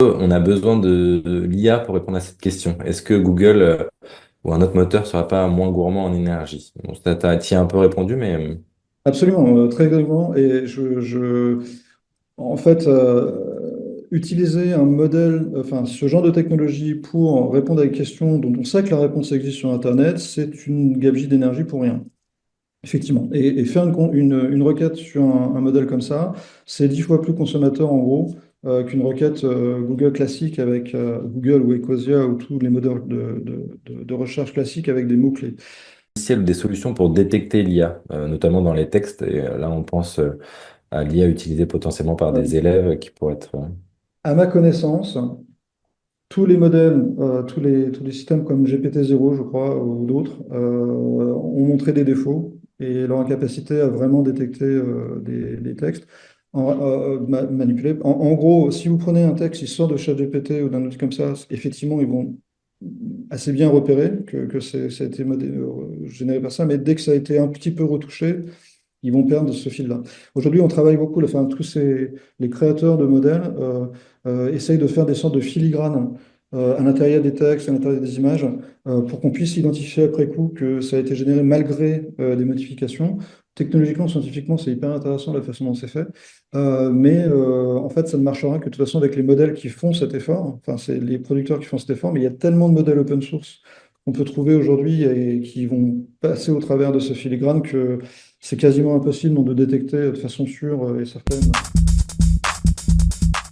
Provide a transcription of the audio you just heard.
On a besoin de l'IA pour répondre à cette question. Est-ce que Google ou un autre moteur ne sera pas moins gourmand en énergie? Bon, ça, t'y as un peu répondu, mais Absolument, très clairement. Et en fait, utiliser un modèle, enfin, ce genre de technologie pour répondre à des questions dont on sait que la réponse existe sur Internet, c'est une gabegie d'énergie pour rien. Effectivement. Et faire une requête sur un modèle comme ça, c'est 10 fois plus consommateur en gros qu'une requête Google classique avec Google ou Ecosia ou tous les moteurs de recherche classiques avec des mots-clés. logiciels ou des solutions pour détecter l'IA, notamment dans les textes. Et là, on pense à l'IA utilisée potentiellement par des Euh, élèves qui pourraient être... à ma connaissance, tous les modèles, tous les systèmes comme GPT-0, je crois, ou d'autres, ont montré des défauts et leur incapacité à vraiment détecter les textes manipulés. En gros, si vous prenez un texte qui sort de ChatGPT ou d'un outil comme ça, effectivement, ils vont assez bien repérer que ça a été généré par ça, mais dès que ça a été un petit peu retouché, ils vont perdre ce fil-là. Aujourd'hui, on travaille beaucoup, enfin, les créateurs de modèles essayent de faire des sortes de filigranes à l'intérieur des textes, à l'intérieur des images, pour qu'on puisse identifier après coup que ça a été généré malgré des modifications. Technologiquement, scientifiquement, c'est hyper intéressant la façon dont c'est fait. Mais en fait, ça ne marchera que de toute façon avec les modèles qui font cet effort. Enfin, c'est les producteurs qui font cet effort, mais il y a tellement de modèles open source qu'on peut trouver aujourd'hui et qui vont passer au travers de ce filigrane que c'est quasiment impossible non, de détecter de façon sûre et certaine.